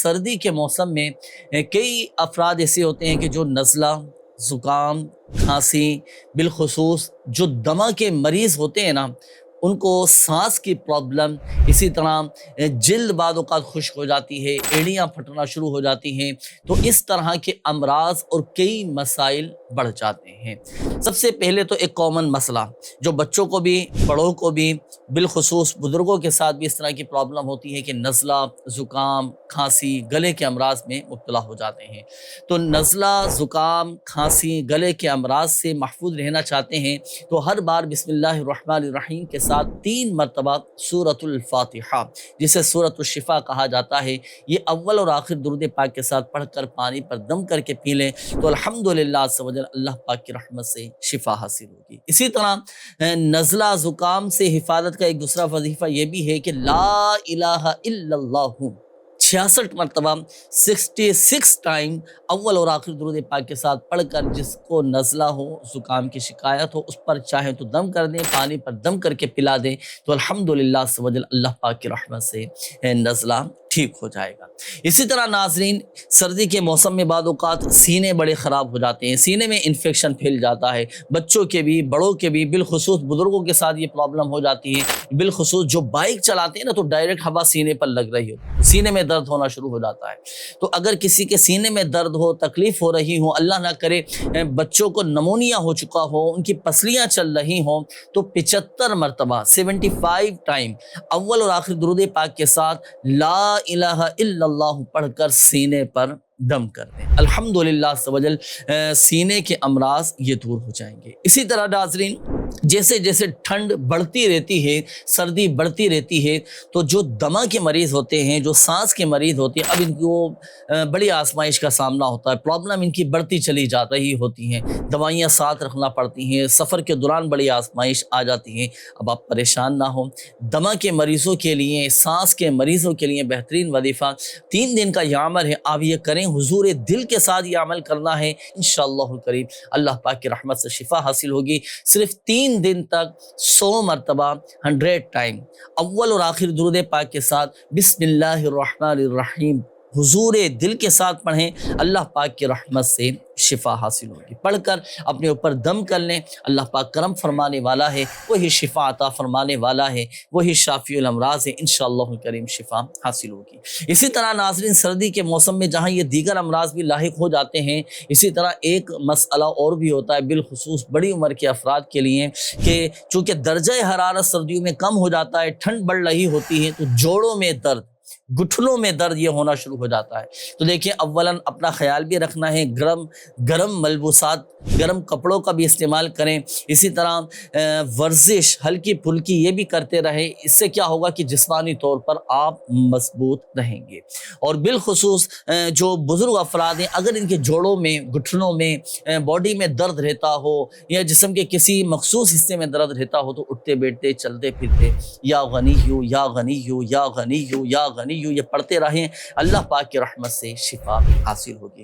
سردی کے موسم میں کئی افراد ایسے ہوتے ہیں کہ جو نزلہ، زکام، کھانسی، بالخصوص جو دمہ کے مریض ہوتے ہیں نا، ان کو سانس کی پرابلم، اسی طرح جلد بعض اوقات خشک ہو جاتی ہے، ایڑیاں پھٹنا شروع ہو جاتی ہیں، تو اس طرح کے امراض اور کئی مسائل بڑھ جاتے ہیں۔ سب سے پہلے تو ایک کامن مسئلہ جو بچوں کو بھی، بڑوں کو بھی، بالخصوص بزرگوں کے ساتھ بھی اس طرح کی پرابلم ہوتی ہے کہ نزلہ، زکام، کھانسی، گلے کے امراض میں مبتلا ہو جاتے ہیں۔ تو نزلہ، زکام، کھانسی، گلے کے امراض سے محفوظ رہنا چاہتے ہیں تو ہر بار بسم اللہ الرحمن الرحیم کے ساتھ 3 مرتبہ سورۃ الفاتحہ، جسے سورۃ الشفا کہا جاتا ہے، یہ اول اور آخر درود پاک کے ساتھ پڑھ کر پانی پر دم کر کے پی لیں تو الحمدللہ عز و جل اللہ پاک کی رحمت سے شفا حاصل ہوگی۔ اسی طرح نزلہ، زکام سے حفاظت کا ایک دوسرا وظیفہ یہ بھی ہے کہ لا الہ الا اللہ 66 مرتبہ 66 ٹائم اول اور آخر درود پاک کے ساتھ پڑھ کر، جس کو نزلہ ہو، زکام کی شکایت ہو، اس پر چاہیں تو دم کر دیں، پانی پر دم کر کے پلا دیں تو الحمدللہ عز و جل اللہ پاک کی رحمت سے نزلہ ٹھیک ہو جائے گا۔ اسی طرح ناظرین، سردی کے موسم میں بعض اوقات سینے بڑے خراب ہو جاتے ہیں، سینے میں انفیکشن پھیل جاتا ہے، بچوں کے بھی، بڑوں کے بھی، بالخصوص بزرگوں کے ساتھ یہ پرابلم ہو جاتی ہے۔ بالخصوص جو بائک چلاتے ہیں نا، تو ڈائریکٹ ہوا سینے پر لگ رہی ہو، سینے میں درد ہونا شروع ہو جاتا ہے۔ تو اگر کسی کے سینے میں درد ہو، تکلیف ہو رہی ہو، اللہ نہ کرے بچوں کو نمونیا ہو چکا ہو، ان کی پسلیاں چل رہی ہوں، تو 75 مرتبہ 75 ٹائم اول اور آخر درود پاک کے ساتھ لا الہ الا اللہ پڑھ کر سینے پر دم کر دیں، الحمدللہ عز و جل سینے کے امراض یہ دور ہو جائیں گے۔ اسی طرح ناظرین، جیسے جیسے ٹھنڈ بڑھتی رہتی ہے، سردی بڑھتی رہتی ہے، تو جو دمہ کے مریض ہوتے ہیں، جو سانس کے مریض ہوتے ہیں، اب ان کو بڑی آزمائش کا سامنا ہوتا ہے، پرابلم ان کی بڑھتی چلی جا رہی ہوتی ہیں، دوائیاں ساتھ رکھنا پڑتی ہیں، سفر کے دوران بڑی آزمائش آ جاتی ہیں۔ اب آپ پریشان نہ ہوں، دمہ کے مریضوں کے لیے، سانس کے مریضوں کے لیے بہترین وظیفہ 3 دن کا یہ عمل ہے، آپ یہ کریں، حضور دل کے ساتھ یہ عمل کرنا ہے، انشاءاللہ الکریم اللہ پاک کی رحمت سے شفا حاصل ہوگی۔ صرف 3 دن تک 100 مرتبہ 100 ٹائم اول اور آخر درود پاک کے ساتھ بسم اللہ الرحمن الرحیم حضور دل کے ساتھ پڑھیں، اللہ پاک کی رحمت سے شفا حاصل ہوگی۔ پڑھ کر اپنے اوپر دم کر لیں، اللہ پاک کرم فرمانے والا ہے، وہی شفا عطا فرمانے والا ہے، وہی شافی الامراض ہے، انشاءاللہ الکریم شفا حاصل ہوگی۔ اسی طرح ناظرین، سردی کے موسم میں جہاں یہ دیگر امراض بھی لاحق ہو جاتے ہیں، اسی طرح ایک مسئلہ اور بھی ہوتا ہے، بالخصوص بڑی عمر کے افراد کے لیے، کہ چونکہ درجہ حرارت سردیوں میں کم ہو جاتا ہے، ٹھنڈ بڑھ رہی ہوتی ہے، تو جوڑوں میں درد، گٹھنوں میں درد یہ ہونا شروع ہو جاتا ہے۔ تو دیکھیں، اولاً اپنا خیال بھی رکھنا ہے، گرم ملبوسات، گرم کپڑوں کا بھی استعمال کریں، اسی طرح ورزش ہلکی پھلکی یہ بھی کرتے رہیں، اس سے کیا ہوگا کہ جسمانی طور پر آپ مضبوط رہیں گے۔ اور بالخصوص جو بزرگ افراد ہیں، اگر ان کے جوڑوں میں، گٹھنوں میں، باڈی میں درد رہتا ہو، یا جسم کے کسی مخصوص حصے میں درد رہتا ہو، تو اٹھتے بیٹھتے، چلتے پھرتے یا غنیو یا غنیو یا غنیو یا غنیو یہ پڑھتے رہیں، اللہ پاک کی رحمت سے شفا حاصل ہوگی۔